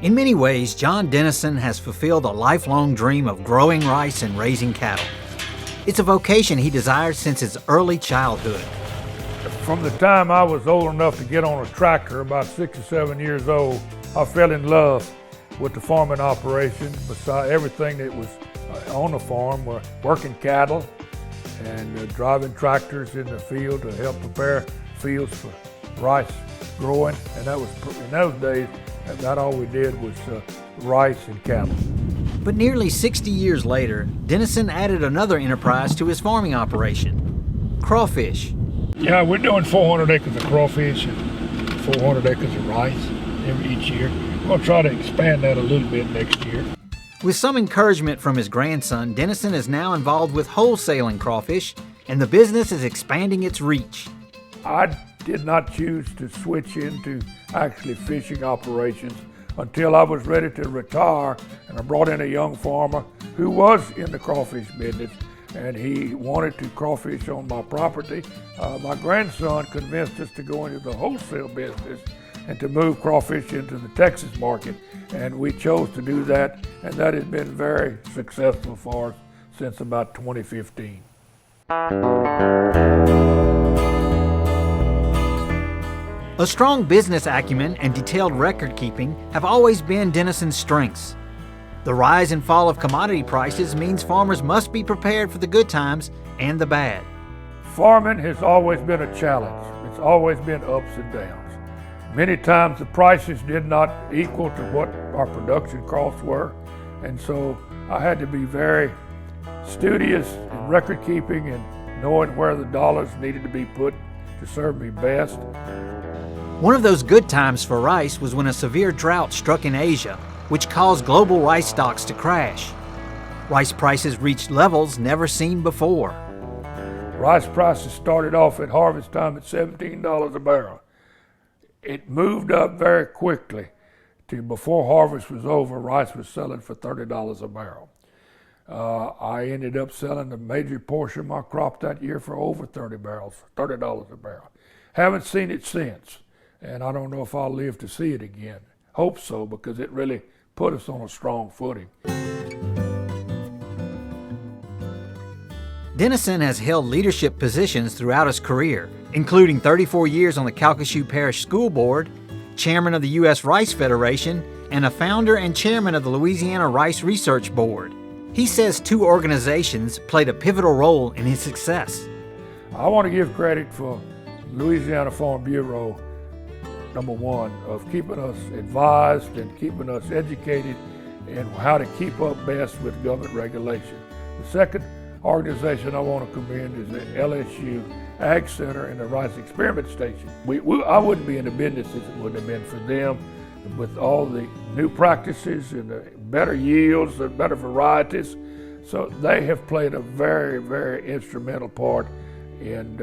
In many ways, John Denison has fulfilled a lifelong dream of growing rice and raising cattle. It's a vocation he desired since his early childhood. From the time I was old enough to get on a tractor, about 6 or 7 years old, I fell in love with the farming operation. Besides everything that was on the farm, were working cattle and driving tractors in the field to help prepare fields for rice growing. And that was, in those days, about all we did was rice and cattle. But nearly 60 years later, Denison added another enterprise to his farming operation: crawfish. Yeah, we're doing 400 acres of crawfish and 400 acres of rice each year. We're going to try to expand that a little bit next year. With some encouragement from his grandson, Denison is now involved with wholesaling crawfish, and the business is expanding its reach. I did not choose to switch into actually fishing operations until I was ready to retire, and I brought in a young farmer who was in the crawfish business, and he wanted to crawfish on my property. My grandson convinced us to go into the wholesale business and to move crawfish into the Texas market, and we chose to do that, and that has been very successful for us since about 2015. A strong business acumen and detailed record keeping have always been Denison's strengths. The rise and fall of commodity prices means farmers must be prepared for the good times and the bad. Farming has always been a challenge. It's always been ups and downs. Many times the prices did not equal to what our production costs were, and so I had to be very studious in record keeping and knowing where the dollars needed to be put to serve me best. One of those good times for rice was when a severe drought struck in Asia, which caused global rice stocks to crash. Rice prices reached levels never seen before. Rice prices started off at harvest time at $17 a barrel. It moved up very quickly to before harvest was over, rice was selling for $30 a barrel. I ended up selling a major portion of my crop that year for over $30 a barrel. Haven't seen it since, and I don't know if I'll live to see it again. Hope so, because it really put us on a strong footing. Denison has held leadership positions throughout his career, including 34 years on the Calcasieu Parish School Board, chairman of the U.S. Rice Federation, and a founder and chairman of the Louisiana Rice Research Board. He says two organizations played a pivotal role in his success. I want to give credit for Louisiana Farm Bureau, number one, of keeping us advised and keeping us educated in how to keep up best with government regulation. The second organization I want to commend is the LSU AgCenter and the Rice Experiment Station. I wouldn't be in the business if it wouldn't have been for them, with all the new practices and the better yields, the better varieties. So they have played a very, very instrumental part in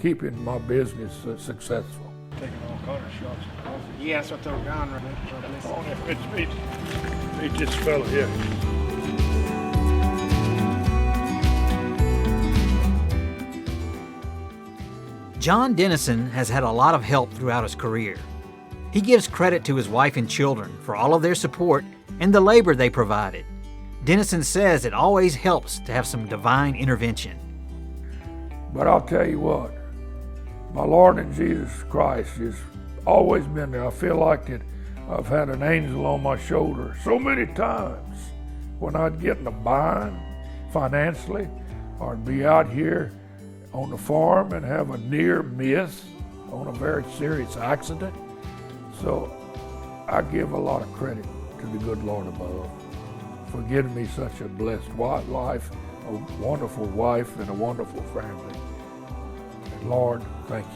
keeping my business successful. Taking all kind of shots. Yeah, that's what they're gone right now. Oh, it's meet this fellow here. John Denison has had a lot of help throughout his career. He gives credit to his wife and children for all of their support and the labor they provided. Denison says it always helps to have some divine intervention. But I'll tell you what, my Lord and Jesus Christ has always been there. I feel like that I've had an angel on my shoulder so many times when I'd get in a bind financially, or I'd be out here on the farm and have a near miss on a very serious accident. So I give a lot of credit to the good Lord above for giving me such a blessed life, a wonderful wife, and a wonderful family. And Lord, thank you.